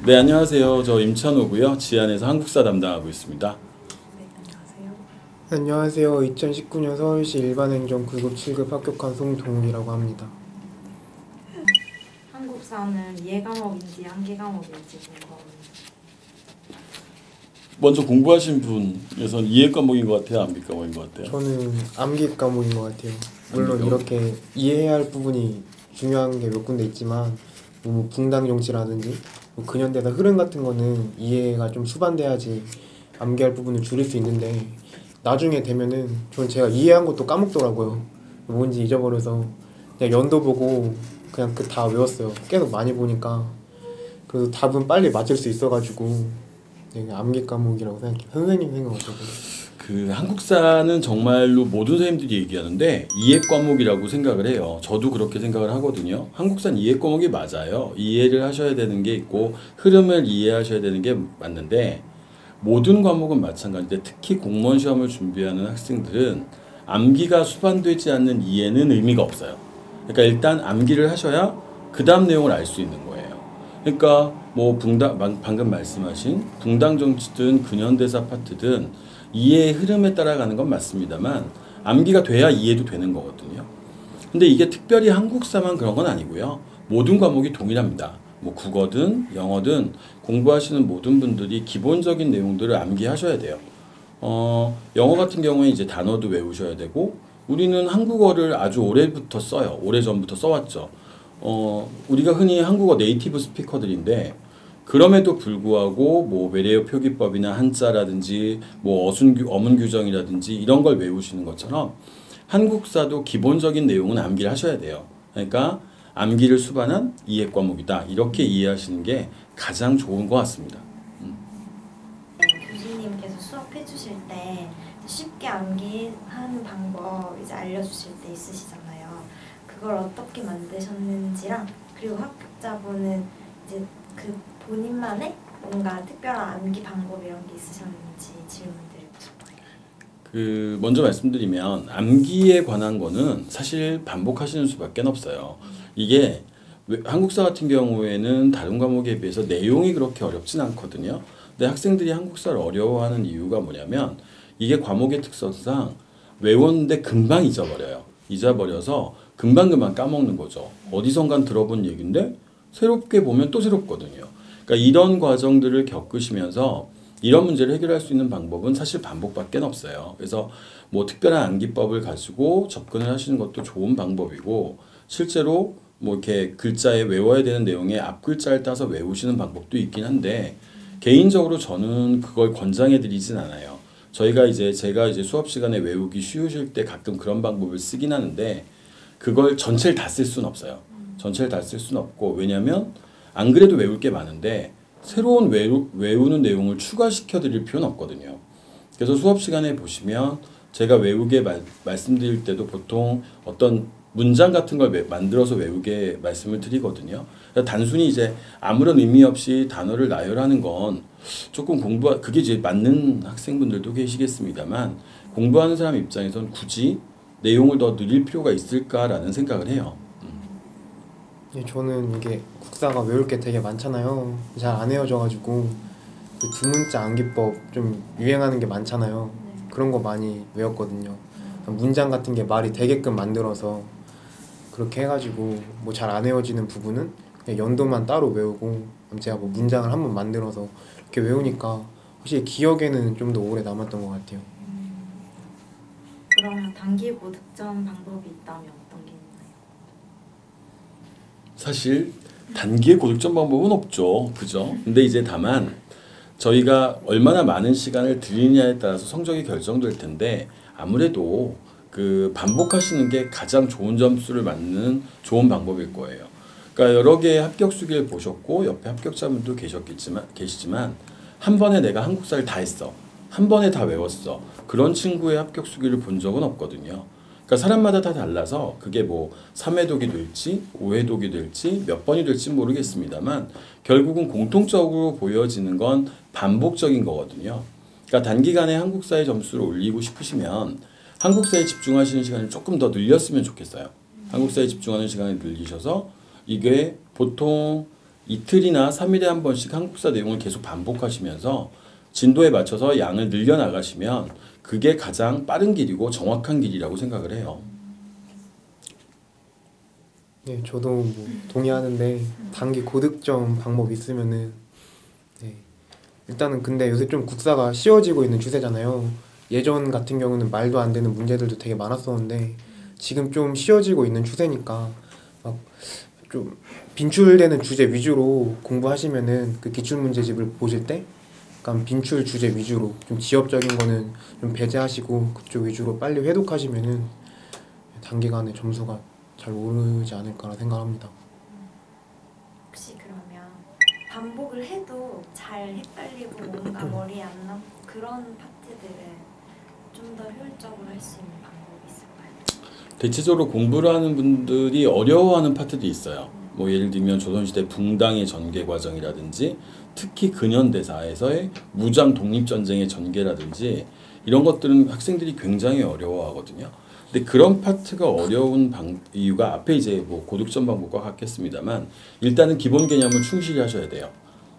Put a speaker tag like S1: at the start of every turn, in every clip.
S1: 네, 안녕하세요. 저 임찬호고요. 지안에서 한국사 담당하고 있습니다.
S2: 네, 안녕하세요.
S3: 안녕하세요. 2019년 서울시 일반행정 9급 7급 합격한 송동욱이라고 합니다.
S2: 한국사는 이해과목인지 암기과목인지 궁금합니다.
S1: 먼저 공부하신 분에서는 이해 과목인 것 같아요? 암기 과목인 것 같아요?
S3: 저는 암기 과목인 것 같아요. 물론
S1: 암기요?
S3: 이렇게 이해해야 할 부분이 중요한 게 몇 군데 있지만 뭐 붕당 정치라든지 뭐 근현대사 흐름 같은 거는 이해가 좀 수반돼야지 암기할 부분을 줄일 수 있는데 나중에 되면은 전 제가 이해한 것도 까먹더라고요. 뭔지 잊어버려서 그냥 연도 보고 그냥 그 다 외웠어요. 계속 많이 보니까. 그래서 답은 빨리 맞을 수 있어가지고 암기 과목이라고 생각해요. 선생님 생각 어떠세요?
S1: 그 한국사는 정말로 모든 선생님들이 얘기하는데 이해 과목이라고 생각을 해요. 저도 그렇게 생각을 하거든요. 한국사는 이해 과목이 맞아요. 이해를 하셔야 되는 게 있고 흐름을 이해하셔야 되는 게 맞는데 모든 과목은 마찬가지인데 특히 공무원 시험을 준비하는 학생들은 암기가 수반되지 않는 이해는 의미가 없어요. 그러니까 일단 암기를 하셔야 그 다음 내용을 알 수 있는 거예요. 그러니까 뭐 방금 말씀하신 붕당 정치든 근현대사 파트든 이해의 흐름에 따라가는 건 맞습니다만 암기가 돼야 이해도 되는 거거든요. 근데 이게 특별히 한국사만 그런 건 아니고요. 모든 과목이 동일합니다. 뭐 국어든 영어든 공부하시는 모든 분들이 기본적인 내용들을 암기하셔야 돼요. 영어 같은 경우에 이제 단어도 외우셔야 되고 우리는 한국어를 아주 오래부터 써요. 오래전부터 써왔죠. 우리가 흔히 한국어 네이티브 스피커들인데 그럼에도 불구하고 뭐 외래어 표기법이나 한자라든지 뭐 어문 규정이라든지 이런 걸 외우시는 것처럼 한국사도 기본적인 내용은 암기를 하셔야 돼요. 그러니까 암기를 수반한 이해 과목이다. 이렇게 이해하시는 게 가장 좋은 것 같습니다.
S2: 교수님께서 수업해 주실 때 쉽게 암기하는 방법 이제 알려주실 때 있으시잖아요. 그걸 어떻게 만드셨는지랑 그리고 합격자분은 이제 그 본인만의 뭔가 특별한 암기 방법 이런 게 있으셨는지 질문드리고 싶어요.
S1: 먼저 말씀드리면 암기에 관한 거는 사실 반복하시는 수밖에 없어요. 이게 한국사 같은 경우에는 다른 과목에 비해서 내용이 그렇게 어렵진 않거든요. 근데 학생들이 한국사를 어려워하는 이유가 뭐냐면 이게 과목의 특성상 외웠는데 금방 잊어버려요. 잊어버려서 금방금방 까먹는 거죠. 어디선간 들어본 얘기인데 새롭게 보면 또 새롭거든요. 그러니까 이런 과정들을 겪으시면서 이런 문제를 해결할 수 있는 방법은 사실 반복밖에 없어요. 그래서 뭐 특별한 암기법을 가지고 접근을 하시는 것도 좋은 방법이고 실제로 뭐 이렇게 글자에 외워야 되는 내용의 앞 글자를 따서 외우시는 방법도 있긴 한데 개인적으로 저는 그걸 권장해 드리진 않아요. 제가 이제 수업 시간에 외우기 쉬우실 때 가끔 그런 방법을 쓰긴 하는데 그걸 전체를 다 쓸 수는 없어요. 전체를 다 쓸 수는 없고 왜냐하면 안 그래도 외울 게 많은데 새로운 외우는 내용을 추가시켜 드릴 필요는 없거든요. 그래서 수업 시간에 보시면 제가 외우게 말씀드릴 때도 보통 어떤 문장 같은 걸 만들어서 외우게 말씀을 드리거든요. 단순히 이제 아무런 의미 없이 단어를 나열하는 건 조금 그게 이제 맞는 학생분들도 계시겠습니다만 공부하는 사람 입장에선 굳이 내용을 더 늘릴 필요가 있을까라는 생각을 해요.
S3: 저는 이게 국사가 외울 게 되게 많잖아요. 잘 안 외워져가지고 그 두문자 암기법 좀 유행하는 게 많잖아요. 그런 거 많이 외웠거든요. 문장 같은 게 말이 되게끔 만들어서 그렇게 해가지고 뭐 잘 안 외워지는 부분은 그냥 연도만 따로 외우고 제가 뭐 문장을 한번 만들어서 이렇게 외우니까 확실히 기억에는 좀 더 오래 남았던 것 같아요.
S2: 그러면 단기고 득점 방법이 있다면 어떤 게 있나요?
S1: 사실 단기의 고득점 방법은 없죠. 그죠? 근데 이제 다만 저희가 얼마나 많은 시간을 들이냐에 따라서 성적이 결정될 텐데 아무래도 그 반복하시는 게 가장 좋은 점수를 맞는 좋은 방법일 거예요. 그러니까 여러 개의 합격 수기를 보셨고 옆에 합격자분도 계시지만 한 번에 내가 한국사를 다 했어. 한 번에 다 외웠어. 그런 친구의 합격 수기를 본 적은 없거든요. 그러니까 사람마다 다 달라서 그게 뭐 3회독이 될지 5회독이 될지 몇 번이 될지 모르겠습니다만 결국은 공통적으로 보여지는 건 반복적인 거거든요. 그러니까 단기간에 한국사의 점수를 올리고 싶으시면 한국사에 집중하시는 시간을 조금 더 늘렸으면 좋겠어요. 한국사에 집중하는 시간을 늘리셔서 이게 보통 이틀이나 3일에 한 번씩 한국사 내용을 계속 반복하시면서 진도에 맞춰서 양을 늘려나가시면 그게 가장 빠른 길이고 정확한 길이라고 생각을 해요.
S3: 네, 저도 뭐 동의하는데 단기 고득점 방법 있으면은 네. 일단은 근데 요새 좀 국사가 쉬워지고 있는 추세잖아요. 예전 같은 경우는 말도 안 되는 문제들도 되게 많았었는데 지금 좀 쉬워지고 있는 추세니까 막 좀 빈출되는 주제 위주로 공부하시면은 그 기출문제집을 보실 때 약간 빈출 주제 위주로 좀 지엽적인 거는 좀 배제하시고 그쪽 위주로 빨리 회독하시면은 단기간에 점수가 잘 오르지 않을까라 생각합니다.
S2: 혹시 그러면 반복을 해도 잘 헷갈리고 뭔가 머리에 안 남고 그런 파트들은 좀 더 효율적으로 할 수 있는 방법이 있을까요?
S1: 대체적으로 공부를 하는 분들이 어려워하는 파트도 있어요. 뭐 예를 들면 조선시대 붕당의 전개 과정이라든지 특히 근현대사에서의 무장 독립전쟁의 전개라든지 이런 것들은 학생들이 굉장히 어려워하거든요. 근데 그런 파트가 어려운 이유가 앞에 이제 뭐 고득점 방법과 같겠습니다만 일단은 기본 개념을 충실히 하셔야 돼요.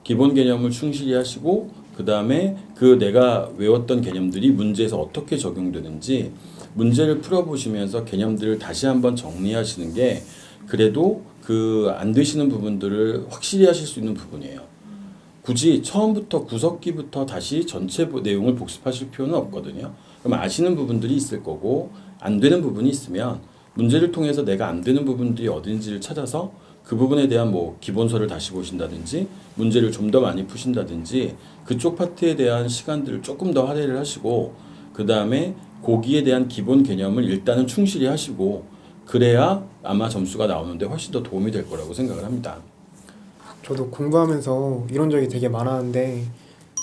S1: 기본 개념을 충실히 하시고 그 다음에 그 내가 외웠던 개념들이 문제에서 어떻게 적용되는지 문제를 풀어보시면서 개념들을 다시 한번 정리하시는 게 그래도 그 안 되시는 부분들을 확실히 하실 수 있는 부분이에요. 굳이 처음부터 구석기부터 다시 전체 내용을 복습하실 필요는 없거든요. 그럼 아시는 부분들이 있을 거고 안 되는 부분이 있으면 문제를 통해서 내가 안 되는 부분들이 어딘지를 찾아서 그 부분에 대한 뭐 기본서를 다시 보신다든지 문제를 좀 더 많이 푸신다든지 그쪽 파트에 대한 시간들을 조금 더 할애를 하시고 그 다음에 거기에 대한 기본 개념을 일단은 충실히 하시고 그래야 아마 점수가 나오는데 훨씬 더 도움이 될 거라고 생각을 합니다.
S3: 저도 공부하면서 이런 적이 되게 많았는데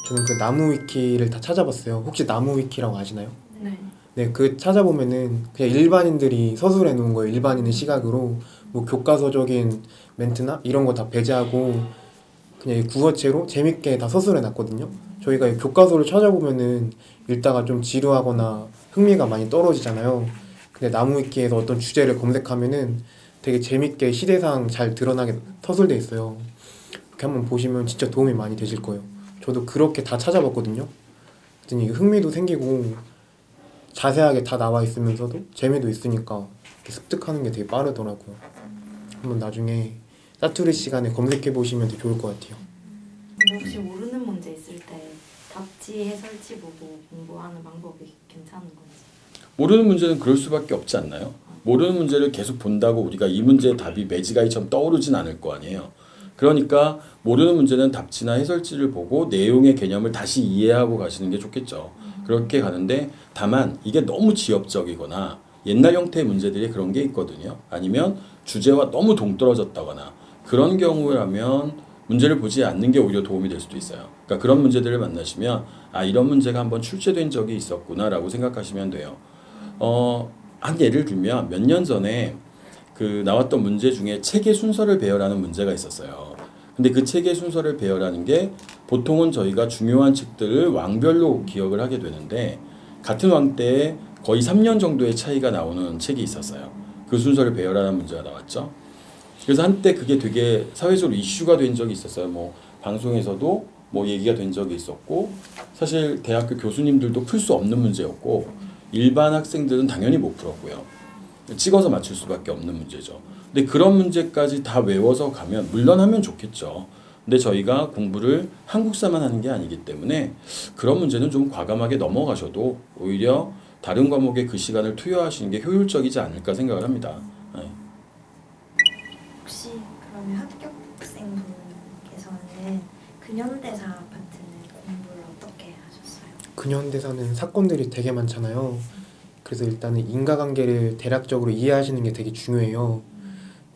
S3: 저는 그 나무 위키를 다 찾아봤어요. 혹시 나무 위키라고 아시나요?
S2: 네.
S3: 네, 그 찾아보면은 그냥 일반인들이 서술해 놓은 거예요. 일반인의 시각으로 뭐 교과서적인 멘트나 이런 거 다 배제하고 그냥 구어체로 재밌게 다 서술해 놨거든요. 저희가 교과서를 찾아보면은 읽다가 좀 지루하거나 흥미가 많이 떨어지잖아요. 근데 나무 위키에서 어떤 주제를 검색하면은 되게 재밌게 시대상 잘 드러나게 서술돼 있어요. 이렇게 한번 보시면 진짜 도움이 많이 되실 거예요. 저도 그렇게 다 찾아봤거든요. 그랬더니 흥미도 생기고 자세하게 다 나와 있으면서도 재미도 있으니까 이렇게 습득하는 게 되게 빠르더라고요. 한번 나중에 사투리 시간에 검색해 보시면 더 좋을 것 같아요.
S4: 근데 혹시 모르는 문제 있을 때 답지 해설지 보고 공부하는 방법이 괜찮은 건지?
S1: 모르는 문제는 그럴 수밖에 없지 않나요? 모르는 문제를 계속 본다고 우리가 이 문제의 답이 매지가이처럼 떠오르진 않을 거 아니에요. 그러니까 모르는 문제는 답지나 해설지를 보고 내용의 개념을 다시 이해하고 가시는 게 좋겠죠. 그렇게 가는데 다만 이게 너무 지엽적이거나 옛날 형태의 문제들이 그런 게 있거든요. 아니면 주제와 너무 동떨어졌다거나 그런 경우라면 문제를 보지 않는 게 오히려 도움이 될 수도 있어요. 그러니까 그런 문제들을 만나시면 아 이런 문제가 한번 출제된 적이 있었구나 라고 생각하시면 돼요. 한 예를 들면 몇 년 전에 그 나왔던 문제 중에 책의 순서를 배열하는 문제가 있었어요. 근데 그 책의 순서를 배열하는 게 보통은 저희가 중요한 책들을 왕별로 기억을 하게 되는데 같은 왕 때에 거의 3년 정도의 차이가 나오는 책이 있었어요. 그 순서를 배열하는 문제가 나왔죠. 그래서 한때 그게 되게 사회적으로 이슈가 된 적이 있었어요. 뭐 방송에서도 뭐 얘기가 된 적이 있었고 사실 대학교 교수님들도 풀 수 없는 문제였고 일반 학생들은 당연히 못 풀었고요. 찍어서 맞출 수밖에 없는 문제죠. 근데 그런 문제까지 다 외워서 가면 물론 하면 좋겠죠. 근데 저희가 공부를 한국사만 하는 게 아니기 때문에 그런 문제는 좀 과감하게 넘어가셔도 오히려 다른 과목에 그 시간을 투여하시는 게 효율적이지 않을까 생각을 합니다. 네.
S2: 혹시 그러면 합격생분께서는 근현대사 파트는 공부를 어떻게 하셨어요?
S3: 근현대사는 사건들이 되게 많잖아요. 그래서 일단은 인과관계를 대략적으로 이해하시는 게 되게 중요해요.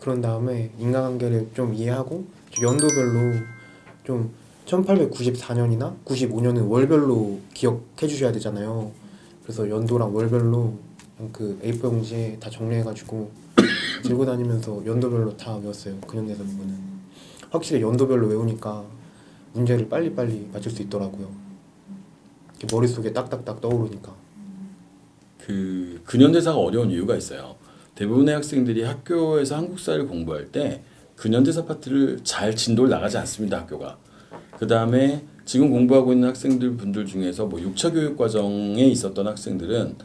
S3: 그런 다음에 인과관계를 좀 이해하고 연도별로 좀 1894년이나 95년은 월별로 기억해 주셔야 되잖아요. 그래서 연도랑 월별로 그 A4 용지에 다 정리해가지고 들고 다니면서 연도별로 다 외웠어요. 근현대사 부분은. 확실히 연도별로 외우니까 문제를 빨리빨리 맞출 수 있더라고요. 이렇게 머릿속에 딱딱딱 떠오르니까.
S1: 그 근현대사가 어려운 이유가 있어요. 대부분의 학생들이 학교에서 한국사를 공부할 때 근현대사 파트를 잘 진도를 나가지 않습니다. 학교가. 그 다음에 지금 공부하고 있는 학생들 분들 중에서 뭐 6차 교육 과정에 있었던 학생들은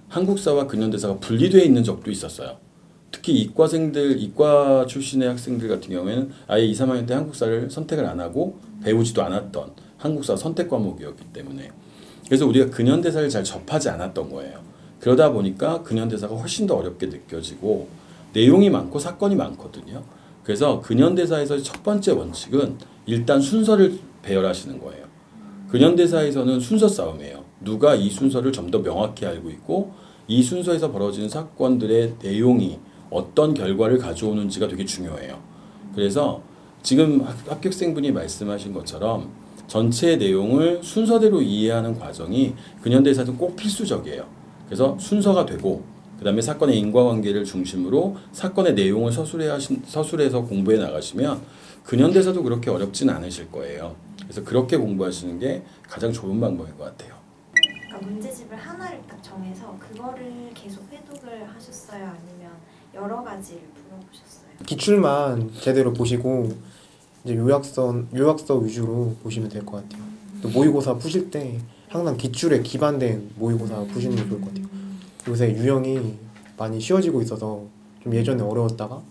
S1: 한국사와 근현대사가 분리되어 있는 적도 있었어요. 특히 이과 출신의 학생들 같은 경우에는 아예 2, 3학년 때 한국사를 선택을 안 하고 배우지도 않았던 한국사 선택 과목이었기 때문에 그래서 우리가 근현대사를 잘 접하지 않았던 거예요. 그러다 보니까 근현대사가 훨씬 더 어렵게 느껴지고 내용이 많고 사건이 많거든요. 그래서 근현대사에서 첫 번째 원칙은 일단 순서를 배열하시는 거예요. 근현대사에서는 순서 싸움이에요. 누가 이 순서를 좀 더 명확히 알고 있고 이 순서에서 벌어지는 사건들의 내용이 어떤 결과를 가져오는지가 되게 중요해요. 그래서 지금 합격생분이 말씀하신 것처럼 전체 내용을 순서대로 이해하는 과정이 근현대사는 꼭 필수적이에요. 그래서 순서가 되고 그 다음에 사건의 인과관계를 중심으로 사건의 내용을 서술해서 공부해 나가시면 근현대사도 그렇게 어렵진 않으실 거예요. 그래서 그렇게 공부하시는 게 가장 좋은 방법인 것 같아요.
S2: 그러니까 문제집을 하나를 딱 정해서 그거를 계속 회독을 하셨어요? 아니면 여러 가지를 풀어보셨어요?
S3: 기출만 제대로 보시고 이제 요약서 위주로 보시면 될 것 같아요. 또 모의고사 푸실 때 항상 기출에 기반된 모의고사 푸시는 게 좋을 것 같아요. 요새 유형이 많이 쉬워지고 있어서 좀 예전에 어려웠다가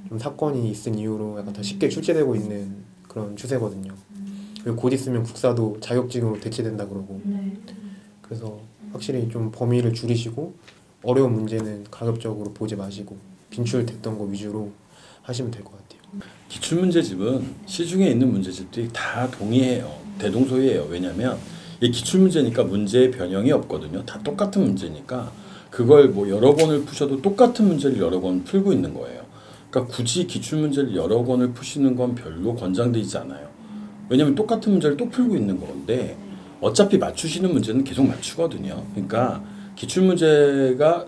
S3: 좀 사건이 있은 이후로 약간 더 쉽게 출제되고 있는 그런 추세거든요. 그리고 곧 있으면 국사도 자격증으로 대체된다 그러고 그래서 확실히 좀 범위를 줄이시고 어려운 문제는 가급적으로 보지 마시고 빈출됐던 거 위주로 하시면 될 것 같아요.
S1: 기출문제집은 시중에 있는 문제집들이 다 동의해요. 대동소이해요. 왜냐하면 이 기출문제니까 문제의 변형이 없거든요. 다 똑같은 문제니까 그걸 뭐 여러 번을 푸셔도 똑같은 문제를 여러 번 풀고 있는 거예요. 그러니까 굳이 기출문제를 여러 번을 푸시는 건 별로 권장되지 않아요. 왜냐하면 똑같은 문제를 또 풀고 있는 건데 어차피 맞추시는 문제는 계속 맞추거든요. 그러니까 기출문제가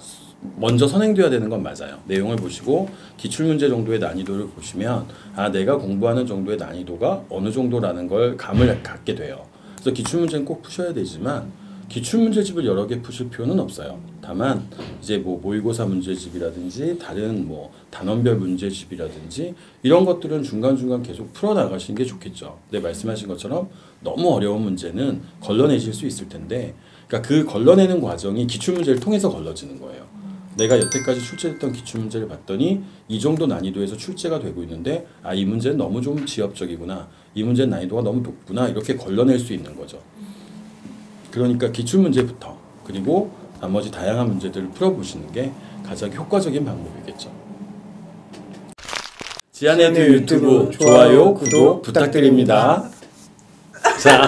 S1: 먼저 선행돼야 되는 건 맞아요. 내용을 보시고 기출문제 정도의 난이도를 보시면 아 내가 공부하는 정도의 난이도가 어느 정도라는 걸 감을 갖게 돼요. 그래서 기출문제는 꼭 푸셔야 되지만 기출문제집을 여러 개 푸실 필요는 없어요. 다만 이제 뭐 모의고사 문제집이라든지 다른 뭐 단원별 문제집이라든지 이런 것들은 중간중간 계속 풀어나가시는 게 좋겠죠. 네, 말씀하신 것처럼 너무 어려운 문제는 걸러내실 수 있을 텐데 그러니까 그 걸러내는 과정이 기출문제를 통해서 걸러지는 거예요. 내가 여태까지 출제했던 기출문제를 봤더니 이 정도 난이도에서 출제가 되고 있는데 아, 이 문제는 너무 좀 지엽적이구나. 이 문제는 난이도가 너무 높구나. 이렇게 걸러낼 수 있는 거죠. 그러니까 기출문제부터 그리고 나머지 다양한 문제들을 풀어보시는 게 가장 효과적인 방법이겠죠. 지안에드 유튜브 좋아요, 구독 부탁드립니다. 자.